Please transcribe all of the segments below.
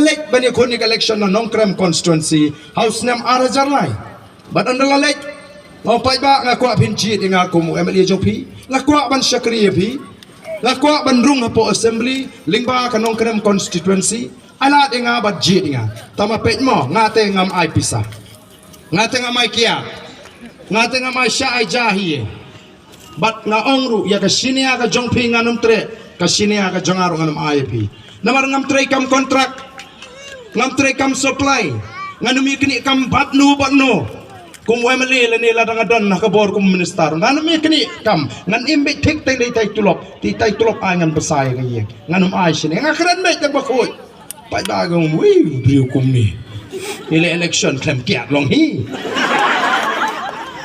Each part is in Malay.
late bani kuni election na Nongkrem constituency house nam arajar lai but andala late mau pai ba nga kwa pinji nga ko mu MLA jopi la kwa ban Syakri pi la kwa ban rung hapo assembly lingba ka Nongkrem constituency ala nga bat ji nga tama pet mo ngate ngam ai pisa ngate ngam ai kia ngate ngam ai sya ai jahi bat nga ongru ya ka sini ka jongpi nganum tre ka sini ka jongaru nganum ai pi namar ngam tre kam kontrak ngam tre kam supply nganum ikni kam batnu kum wemeli le nila danga don nakabor kum minister nganum ikni kam ngan imbe tik tai tai tulop angan besai ngi nganum ai sini ngakran me tak bakoi pai bagong wi briu kum ni ile election klem kiat long hi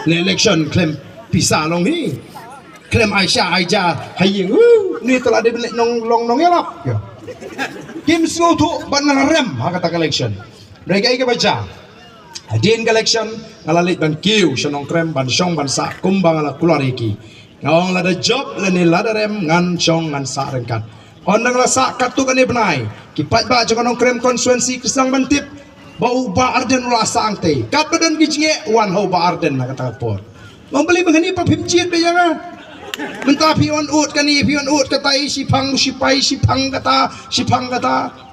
le election klem pisa long hi klem Aisyah Aija haying ni telah dibeli nong ya lap kim sutu ban rem kata election mereka ike baca hadin election ngalalit ban kiu senong krem ban song ban sa kumbang ala kulariki ngawang lada job leni lada rem ngan song ngan sa rengkat ondang la sa katu kani benai kipat ba jangan nong krem konstituensi kesang bantip bau ba arden ula sa angte kat badan gijnge wan ho ba arden kata por membeli menghani pa pimjit be yang mentah pion ut kani pion ut kata sipang sipai sipang kata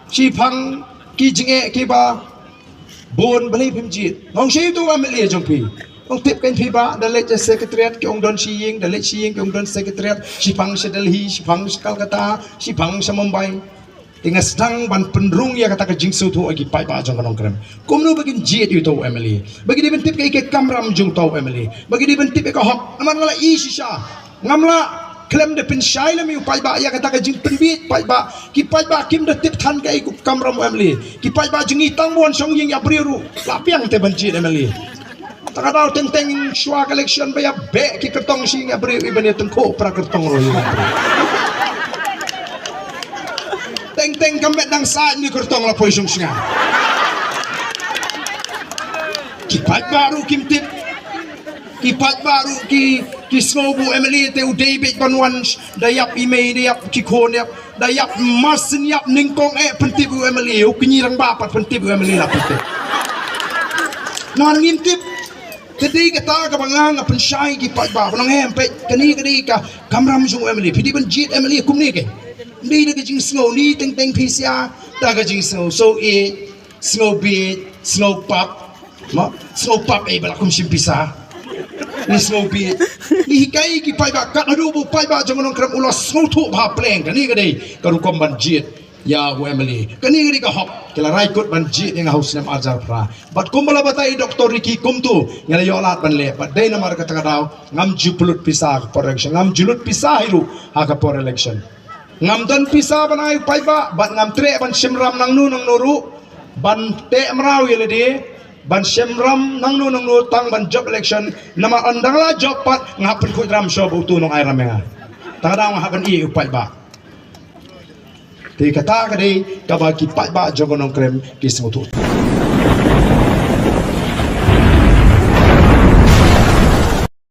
sipang kijnge kiba bon beli pimjit ngong si tu ameli jongpi ngong tip kan piba dalet sekretariat ke ong don siying dalet siying ke ong don sekretariat sipang sa Delhi sipang sa Calcutta sipang sa Mumbai tinggal sedang ban pendrung ya kata ke jingsu tu agi pai ba jong kanong krem kumnu bagin jit itu emeli bagi di bentip ke ike kamram jung tau emeli bagi di bentip ke hok aman ngala isisha ngamla klem de pin shai lami pai ba ya kata ka jing penbit pai ba ki pai ba kim de tip than ka iku kamram emli ki pai ba jingi tangwon song ying ya briru lapiang te banji emli taka daw tenteng shwa election ba ya be ki kertong sing ya briru ibane tengko pra kertong ro teng kamet nang sa ni kertong la poisong singa ki pai baru kim tip kipat baru ki snobu emeli te David banwan dayap email dayap kikon dayap masin yap ningkong pentip emeli kinyirang bapat pentip emeli la pentip nan ngintip tadi kata ka bangang pensyai kipat ba nang hempe kani ka kamram jung emeli pidi banjit emeli kumni ke ni de jing snow ni teng pisia da ga jing snow so snow beat snow pop balakum simpisa ni snow beat ni hikai ki pai ba ka adu bu pai ba jangan krem ulas snow tu ba pleng kani ga dei karu kom banjit ya emily kani ga hop kala rai kot banjit yang haus nam ajar pra bat kumbala batai doktor Riki kumtu ngala yolat ban le bat dei namar kata kadau ngam jupulut pisah por election ngam julut pisah hilu ha ka por election ngam dan pisah banai pai ba bat ngam tre ban simram nang nu nang noru ban te mrau yele de ban semram nang nu tang ban job election nama andang la job pat ngapun ku dram show butu nong ai ramenga tadang haban i upai ba ti kata ka dei ka ba ki pai ba jogonong krem ki smutu